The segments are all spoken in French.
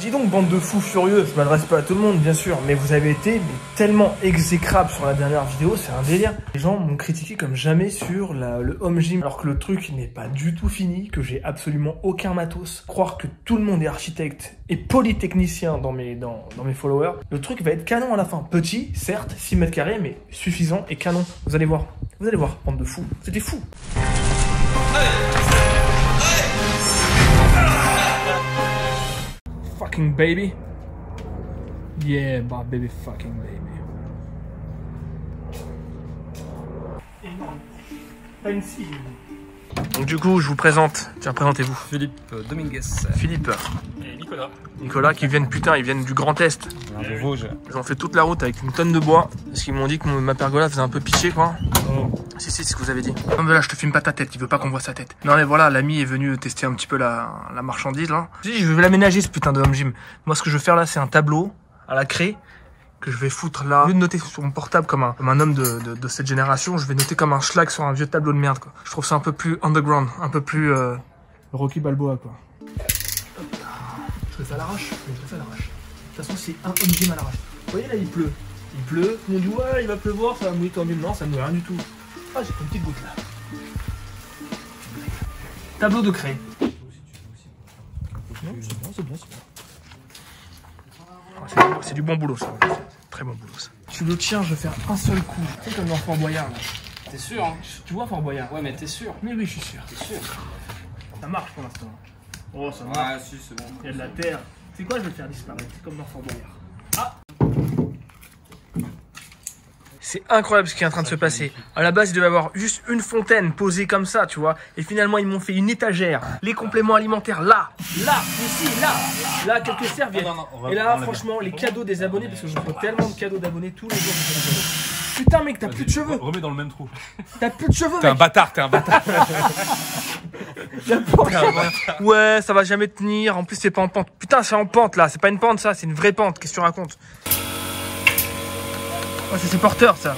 Dis donc, bande de fous furieux, je m'adresse pas à tout le monde, bien sûr, mais vous avez été tellement exécrables sur la dernière vidéo, c'est un délire. Les gens m'ont critiqué comme jamais sur le home gym, alors que le truc n'est pas du tout fini, que j'ai absolument aucun matos. Croire que tout le monde est architecte et polytechnicien dans mes followers, le truc va être canon à la fin. Petit, certes, 6 mètres carrés, mais suffisant et canon. Vous allez voir, bande de fous. C'était fou. Fucking baby. Yeah, bah baby fucking baby. Énorme. Pas une cible. Donc du coup, je vous présente. Tiens, présentez-vous. Philippe Dominguez. Philippe. Et Nicolas. Nicolas qui viennent, putain, ils viennent du Grand Est. De Vosges. Ils ont fait toute la route avec une tonne de bois. Parce qu'ils m'ont dit que ma pergola faisait un peu pitcher, quoi. Oh. Si, c'est ce que vous avez dit. Non, mais là, je te filme pas ta tête, il veut pas qu'on voit sa tête. Non, mais voilà, l'ami est venu tester un petit peu la marchandise, là. Si, je vais l'aménager, ce putain de home gym. Moi, ce que je veux faire là, c'est un tableau à la craie que je vais foutre là. Au lieu de noter sur mon portable comme un homme de cette génération, je vais noter comme un schlag sur un vieux tableau de merde, quoi. Je trouve ça un peu plus underground, un peu plus Rocky Balboa, quoi. Hop là. Je fais ça à l'arrache. De toute façon, c'est un home gym à l'arrache. Vous voyez là, il pleut. Il pleut. On dit ouais, il va pleuvoir, ça va mouiller ton Non, ça ne mouille rien du tout. Ah, j'ai une petite goutte là. Tableau de craie. C'est bien. C'est du bon boulot, ça. Très bon boulot, ça. Tu le tiens, je vais faire un seul coup. C'est comme dans Fort Boyard, là. T'es sûr, hein? Tu vois Fort Boyard? Ouais, mais t'es sûr? Mais oui, je suis sûr. T'es sûr? Ça marche pour l'instant. Oh, ça marche. Ouais, si, c'est bon. Il y a de la terre. C'est quoi, je vais le faire disparaître. C'est comme dans Fort Boyard. Ah! C'est incroyable ce qui est en train de se passer. À la base, il devait y avoir juste une fontaine posée comme ça, tu vois. Et finalement, ils m'ont fait une étagère. Les compléments alimentaires, là, ici, là, quelques serviettes. Et là, franchement, les cadeaux des abonnés, parce que je reçois tellement de cadeaux d'abonnés tous les jours. Putain, mec, t'as plus de cheveux. Remets dans le même trou. T'as plus de cheveux, mec. T'es un bâtard. Ouais, ça va jamais tenir. En plus, c'est pas en pente. Putain, c'est en pente, là. C'est pas une pente, ça. C'est une vraie pente. Qu'est-ce que tu racontes? Oh, c'est porteur, ça.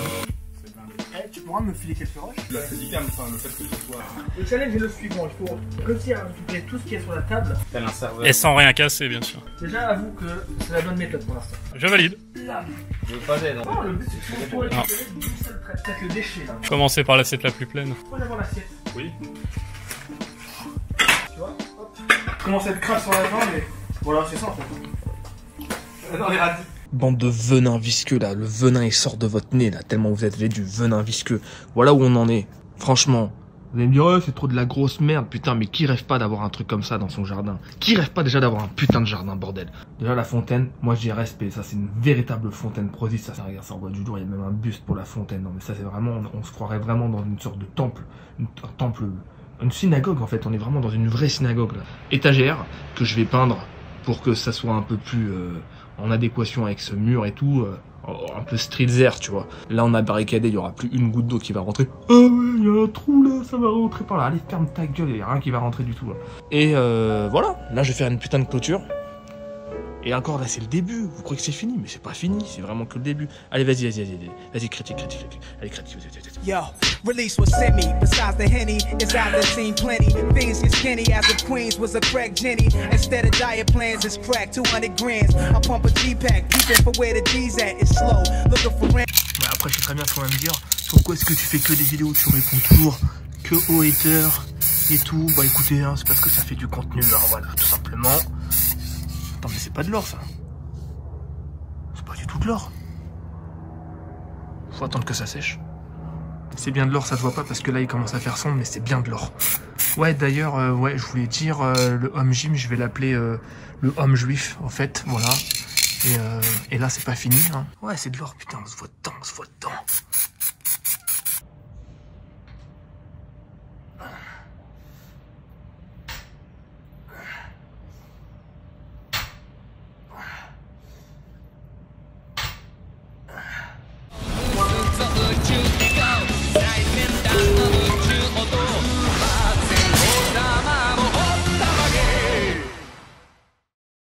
Tu pourras me filer quelques roches? La physicale, enfin, le fait que ce soit. Le challenge est le suivant. Il faut réussir à récupérer tout ce qui est sur la table. Tel un serveur. Et sans rien casser, bien sûr. Déjà, avoue que c'est la bonne méthode pour l'instant. Je valide. Là. Je veux pas d'aide. Non, le but c'est de tout récupérer d'une seule traite. Peut-être le déchet, là. Commencer par l'assiette la plus pleine. Faut avoir l'assiette. Oui. Tu vois? Hop. Commence à être crasse sur la jambe, mais voilà, c'est ça en fait. Dans les radis. Bande de venin visqueux là, le venin il sort de votre nez là, tellement vous avez du venin visqueux. Voilà où on en est. Franchement, vous allez me dire, ouais, c'est trop de la grosse merde, putain, mais qui rêve pas d'avoir un truc comme ça dans son jardin? Qui rêve pas déjà d'avoir un putain de jardin, bordel? Déjà la fontaine, moi j'ai respect, ça c'est une véritable fontaine Prozis, ça regarde, ça envoie du lourd, il y a même un buste pour la fontaine. Non mais ça c'est vraiment, on se croirait vraiment dans une sorte de temple, un temple, une synagogue en fait, on est vraiment dans une vraie synagogue là. Étagère que je vais peindre pour que ça soit un peu plus en adéquation avec ce mur et tout, un peu streetwear, tu vois. Là, on a barricadé, il y aura plus une goutte d'eau qui va rentrer. Ah ouais, il y a un trou là, ça va rentrer par là. Allez, ferme ta gueule, il y a rien qui va rentrer du tout là. Et voilà, là, je vais faire une putain de clôture. Et encore, là, c'est le début. Vous croyez que c'est fini? Mais c'est pas fini, c'est vraiment que le début. Allez, vas-y, critique. Allez, critique, vas-y. Yo, release was sent me. Besides the Henny, it's out there seen plenty. Things get skinny as the Queens was a crack Jenny. Instead of diet plans, it's crack 200 grands. I pump a G-Pack, peeping for where the G's at. It's slow, looking for rent. Ouais, après, je sais très bien ce qu'on va me dire. Pourquoi est-ce que tu fais que des vidéos où tu réponds toujours que aux haters et tout? Bah écoutez, hein, c'est parce que ça fait du contenu, hein, voilà, tout simplement. Attends, mais c'est pas de l'or, ça. C'est pas du tout de l'or. Faut attendre que ça sèche. C'est bien de l'or, ça se voit pas parce que là il commence à faire sombre, mais c'est bien de l'or. Ouais, d'ailleurs, ouais, je voulais dire le home gym, je vais l'appeler le home juif, en fait, voilà. Et là c'est pas fini, hein. Ouais, c'est de l'or, putain, on se voit dedans.